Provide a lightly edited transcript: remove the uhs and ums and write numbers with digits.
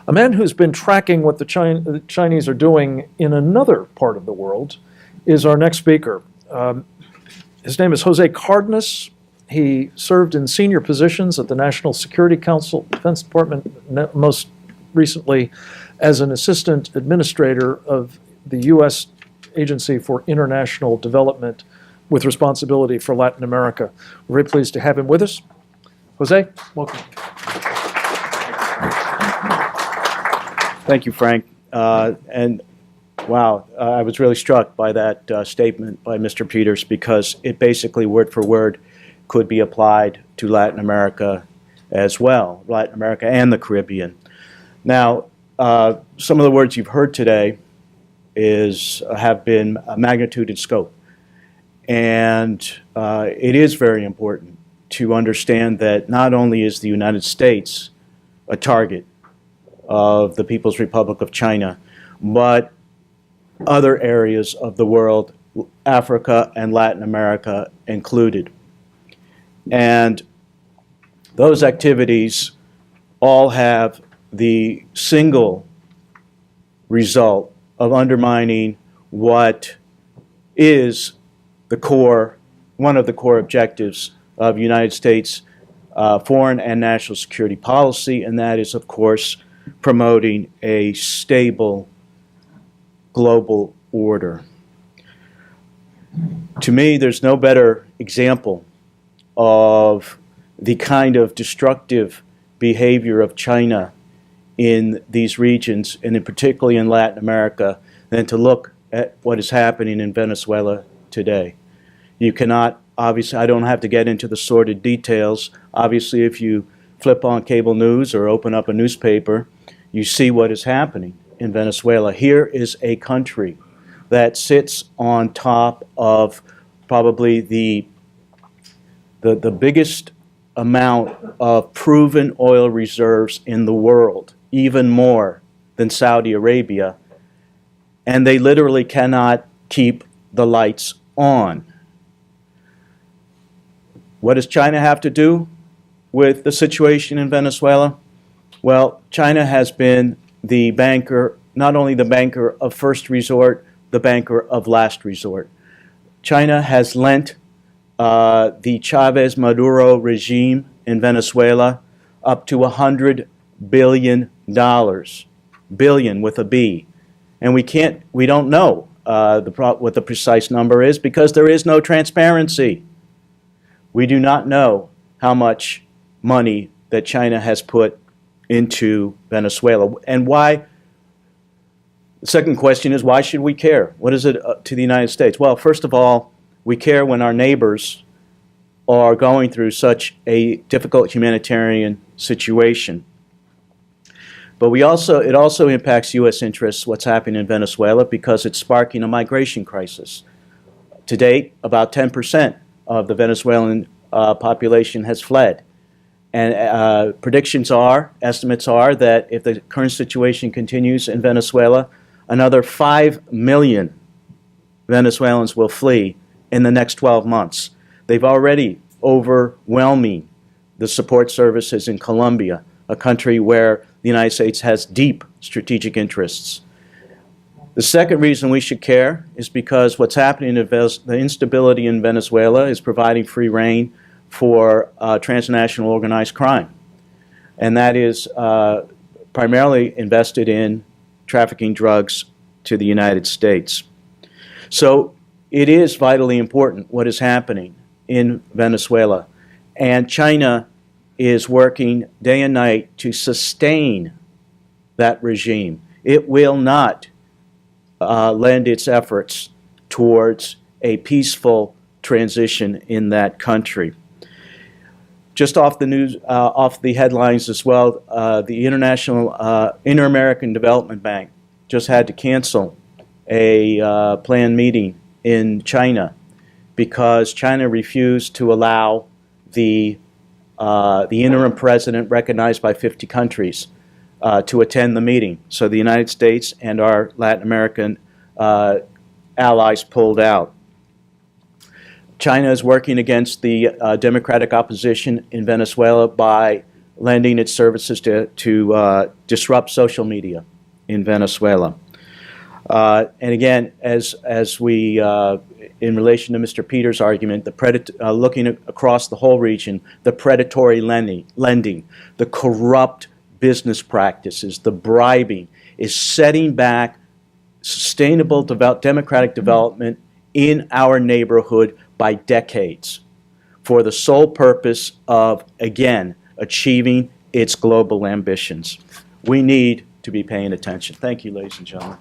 A man who's been tracking what the Chinese are doing in another part of the world is our next speaker. His name is Jose Cardenas. He served in senior positions at the National Security Council, Defense Department, most recently as an assistant administrator of the U.S. Agency for International Development with responsibility for Latin America. We're very pleased to have him with us. Jose, welcome. Thank you, Frank. And wow, I was really struck by that statement by Mr. Peters, because it basically word for word could be applied to Latin America as well, Latin America and the Caribbean. Now, some of the words you've heard today have been magnitude and scope. And it is very important to understand that not only is the United States a target of the People's Republic of China, but other areas of the world, Africa and Latin America included. And those activities all have the single result of undermining what is the core, one of the core objectives of United States foreign and national security policy, and that is, of course, promoting a stable global order. To me, there's no better example of the kind of destructive behavior of China in these regions, and in particularly in Latin America, than to look at what is happening in Venezuela today. You cannot, obviously, I don't have to get into the sordid details. Obviously, if you flip on cable news or open up a newspaper, you see what is happening in Venezuela. Here is a country that sits on top of probably the biggest amount of proven oil reserves in the world, even more than Saudi Arabia, and they literally cannot keep the lights on. What does China have to do with the situation in Venezuela? Well, China has been the banker, not only the banker of first resort, the banker of last resort. China has lent the Chavez-Maduro regime in Venezuela up to $100 billion, billion with a B. And we don't know what the precise number is, because there is no transparency. We do not know how much money that China has put into Venezuela. And why? The second question is, why should we care? What is it to the United States? Well, first of all, we care when our neighbors are going through such a difficult humanitarian situation. But it also impacts U.S. interests, what's happening in Venezuela, because it's sparking a migration crisis. To date, about 10% of the Venezuelan population has fled. And estimates are that if the current situation continues in Venezuela, another 5 million Venezuelans will flee in the next 12 months. They've already overwhelming the support services in Colombia, a country where the United States has deep strategic interests. The second reason we should care is because what's happening in the instability in Venezuela is providing free rein for transnational organized crime. And that is primarily invested in trafficking drugs to the United States. So it is vitally important what is happening in Venezuela. And China is working day and night to sustain that regime. It will not lend its efforts towards a peaceful transition in that country. Just off the news, off the headlines as well, the Inter-American Development Bank just had to cancel a planned meeting in China because China refused to allow the interim president, recognized by 50 countries, to attend the meeting. So the United States and our Latin American allies pulled out. China is working against the democratic opposition in Venezuela by lending its services to disrupt social media in Venezuela. And again, as we, in relation to Mr. Peters' argument, looking across the whole region, the predatory lending, the corrupt business practices, the bribing, is setting back sustainable democratic development in our neighborhood by decades for the sole purpose of, again, achieving its global ambitions. We need to be paying attention. Thank you, ladies and gentlemen.